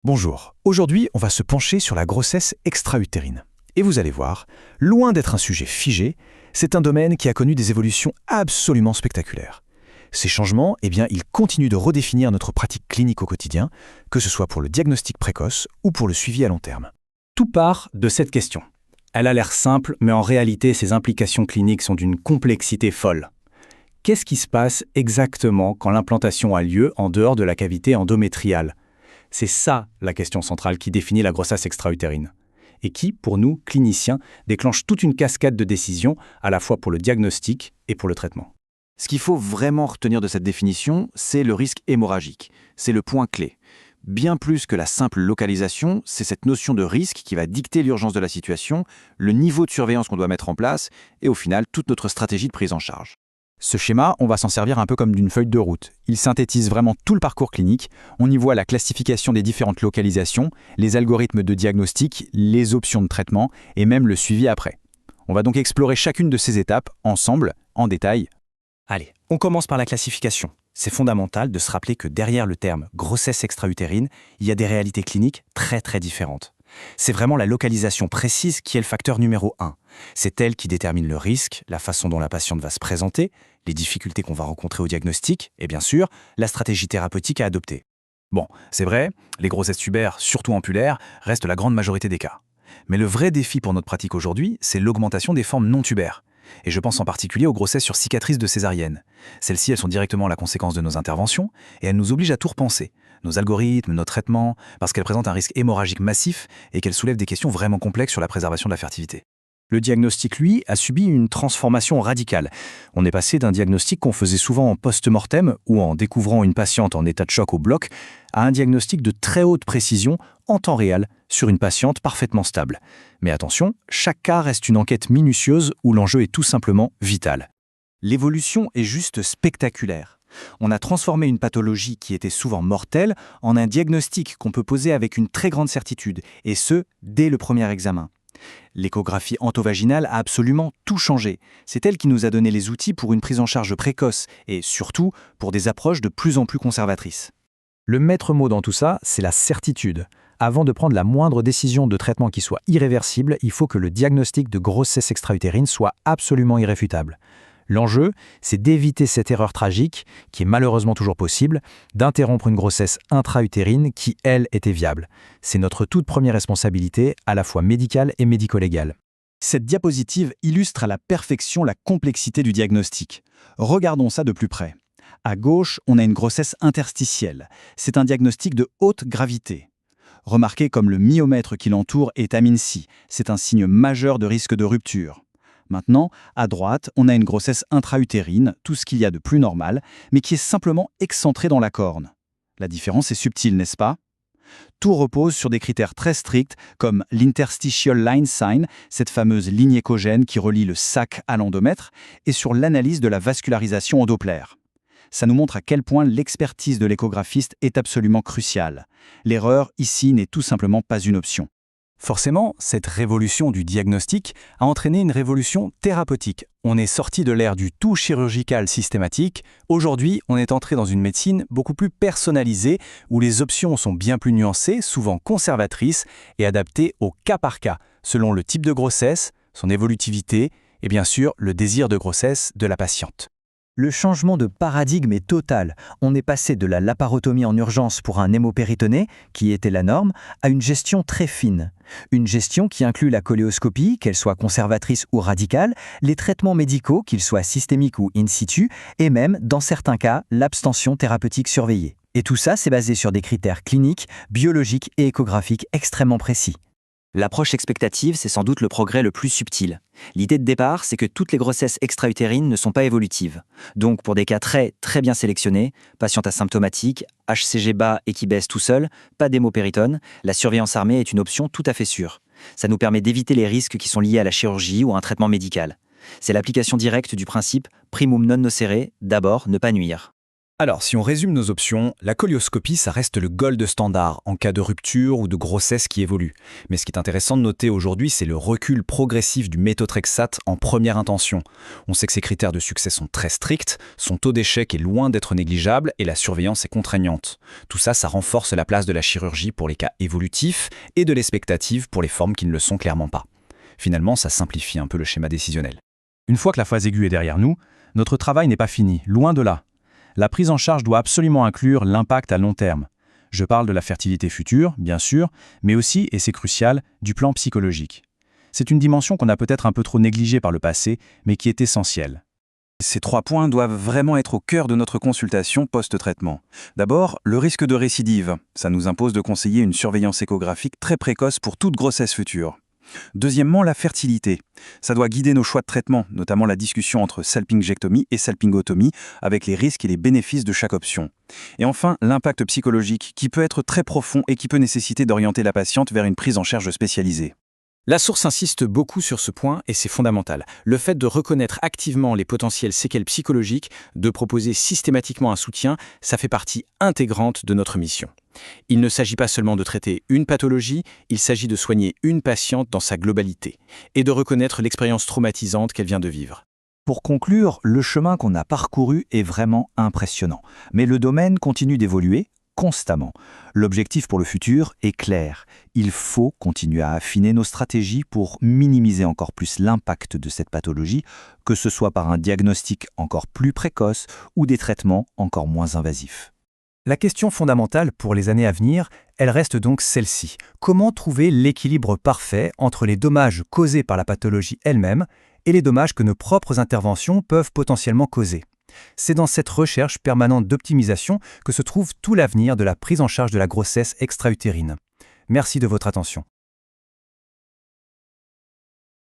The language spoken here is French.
Bonjour, aujourd'hui on va se pencher sur la grossesse extra-utérine. Et vous allez voir, loin d'être un sujet figé, c'est un domaine qui a connu des évolutions absolument spectaculaires. Ces changements, ils continuent de redéfinir notre pratique clinique au quotidien, que ce soit pour le diagnostic précoce ou pour le suivi à long terme. Tout part de cette question. Elle a l'air simple, mais en réalité, ses implications cliniques sont d'une complexité folle. Qu'est-ce qui se passe exactement quand l'implantation a lieu en dehors de la cavité endométriale ? C'est ça la question centrale qui définit la grossesse extra-utérine. Et qui, pour nous, cliniciens, déclenche toute une cascade de décisions, à la fois pour le diagnostic et pour le traitement. Ce qu'il faut vraiment retenir de cette définition, c'est le risque hémorragique. C'est le point clé. Bien plus que la simple localisation, c'est cette notion de risque qui va dicter l'urgence de la situation, le niveau de surveillance qu'on doit mettre en place et au final, toute notre stratégie de prise en charge. Ce schéma, on va s'en servir un peu comme d'une feuille de route. Il synthétise vraiment tout le parcours clinique. On y voit la classification des différentes localisations, les algorithmes de diagnostic, les options de traitement et même le suivi après. On va donc explorer chacune de ces étapes ensemble, en détail. Allez, on commence par la classification. C'est fondamental de se rappeler que derrière le terme grossesse extra-utérine, il y a des réalités cliniques très différentes. C'est vraiment la localisation précise qui est le facteur numéro 1. C'est elle qui détermine le risque, la façon dont la patiente va se présenter, les difficultés qu'on va rencontrer au diagnostic et bien sûr, la stratégie thérapeutique à adopter. Bon, c'est vrai, les grossesses tubaires, surtout ampulaires, restent la grande majorité des cas. Mais le vrai défi pour notre pratique aujourd'hui, c'est l'augmentation des formes non tubaires. Et je pense en particulier aux grossesses sur cicatrices de césarienne. Celles-ci, elles sont directement la conséquence de nos interventions et elles nous obligent à tout repenser. Nos algorithmes, nos traitements, parce qu'elles présentent un risque hémorragique massif et qu'elles soulèvent des questions vraiment complexes sur la préservation de la fertilité. Le diagnostic, lui, a subi une transformation radicale. On est passé d'un diagnostic qu'on faisait souvent en post-mortem ou en découvrant une patiente en état de choc au bloc à un diagnostic de très haute précision en temps réel sur une patiente parfaitement stable. Mais attention, chaque cas reste une enquête minutieuse où l'enjeu est tout simplement vital. L'évolution est juste spectaculaire. On a transformé une pathologie qui était souvent mortelle en un diagnostic qu'on peut poser avec une très grande certitude, et ce, dès le premier examen. L'échographie endovaginale a absolument tout changé. C'est elle qui nous a donné les outils pour une prise en charge précoce et surtout pour des approches de plus en plus conservatrices. Le maître mot dans tout ça, c'est la certitude. Avant de prendre la moindre décision de traitement qui soit irréversible, il faut que le diagnostic de grossesse extra-utérine soit absolument irréfutable. L'enjeu, c'est d'éviter cette erreur tragique, qui est malheureusement toujours possible, d'interrompre une grossesse intra-utérine qui, elle, était viable. C'est notre toute première responsabilité, à la fois médicale et médico-légale. Cette diapositive illustre à la perfection la complexité du diagnostic. Regardons ça de plus près. À gauche, on a une grossesse interstitielle. C'est un diagnostic de haute gravité. Remarquez comme le myomètre qui l'entoure est aminci. C'est un signe majeur de risque de rupture. Maintenant, à droite, on a une grossesse intra-utérine, tout ce qu'il y a de plus normal, mais qui est simplement excentrée dans la corne. La différence est subtile, n'est-ce pas ? Tout repose sur des critères très stricts, comme l'interstitial line sign, cette fameuse ligne échogène qui relie le sac à l'endomètre, et sur l'analyse de la vascularisation au Doppler. Ça nous montre à quel point l'expertise de l'échographiste est absolument cruciale. L'erreur, ici, n'est tout simplement pas une option. Forcément, cette révolution du diagnostic a entraîné une révolution thérapeutique. On est sorti de l'ère du tout chirurgical systématique. Aujourd'hui, on est entré dans une médecine beaucoup plus personnalisée, où les options sont bien plus nuancées, souvent conservatrices, et adaptées au cas par cas, selon le type de grossesse, son évolutivité et bien sûr le désir de grossesse de la patiente. Le changement de paradigme est total. On est passé de la laparotomie en urgence pour un hémopéritoné, qui était la norme, à une gestion très fine. Une gestion qui inclut la coléoscopie, qu'elle soit conservatrice ou radicale, les traitements médicaux, qu'ils soient systémiques ou in situ, et même, dans certains cas, l'abstention thérapeutique surveillée. Et tout ça, c'est basé sur des critères cliniques, biologiques et échographiques extrêmement précis. L'approche expectative, c'est sans doute le progrès le plus subtil. L'idée de départ, c'est que toutes les grossesses extra-utérines ne sont pas évolutives. Donc, pour des cas très bien sélectionnés, patiente asymptomatique, HCG bas et qui baisse tout seul, pas d'hémopéritone, la surveillance armée est une option tout à fait sûre. Ça nous permet d'éviter les risques qui sont liés à la chirurgie ou à un traitement médical. C'est l'application directe du principe primum non nocere, d'abord ne pas nuire. Alors, si on résume nos options, la colioscopie, ça reste le gold standard en cas de rupture ou de grossesse qui évolue. Mais ce qui est intéressant de noter aujourd'hui, c'est le recul progressif du méthotrexate en première intention. On sait que ces critères de succès sont très stricts, son taux d'échec est loin d'être négligeable et la surveillance est contraignante. Tout ça, ça renforce la place de la chirurgie pour les cas évolutifs et de l'expectative pour les formes qui ne le sont clairement pas. Finalement, ça simplifie un peu le schéma décisionnel. Une fois que la phase aiguë est derrière nous, notre travail n'est pas fini, loin de là. La prise en charge doit absolument inclure l'impact à long terme. Je parle de la fertilité future, bien sûr, mais aussi, et c'est crucial, du plan psychologique. C'est une dimension qu'on a peut-être un peu trop négligée par le passé, mais qui est essentielle. Ces 3 points doivent vraiment être au cœur de notre consultation post-traitement. D'abord, le risque de récidive. Ça nous impose de conseiller une surveillance échographique très précoce pour toute grossesse future. Deuxièmement, la fertilité. Ça doit guider nos choix de traitement, notamment la discussion entre salpingectomie et salpingotomie, avec les risques et les bénéfices de chaque option. Et enfin, l'impact psychologique, qui peut être très profond et qui peut nécessiter d'orienter la patiente vers une prise en charge spécialisée. La source insiste beaucoup sur ce point et c'est fondamental. Le fait de reconnaître activement les potentielles séquelles psychologiques, de proposer systématiquement un soutien, ça fait partie intégrante de notre mission. Il ne s'agit pas seulement de traiter une pathologie, il s'agit de soigner une patiente dans sa globalité et de reconnaître l'expérience traumatisante qu'elle vient de vivre. Pour conclure, le chemin qu'on a parcouru est vraiment impressionnant. Mais le domaine continue d'évoluer constamment. L'objectif pour le futur est clair. Il faut continuer à affiner nos stratégies pour minimiser encore plus l'impact de cette pathologie, que ce soit par un diagnostic encore plus précoce ou des traitements encore moins invasifs. La question fondamentale pour les années à venir, elle reste donc celle-ci. Comment trouver l'équilibre parfait entre les dommages causés par la pathologie elle-même et les dommages que nos propres interventions peuvent potentiellement causer? C'est dans cette recherche permanente d'optimisation que se trouve tout l'avenir de la prise en charge de la grossesse extra-utérine. Merci de votre attention.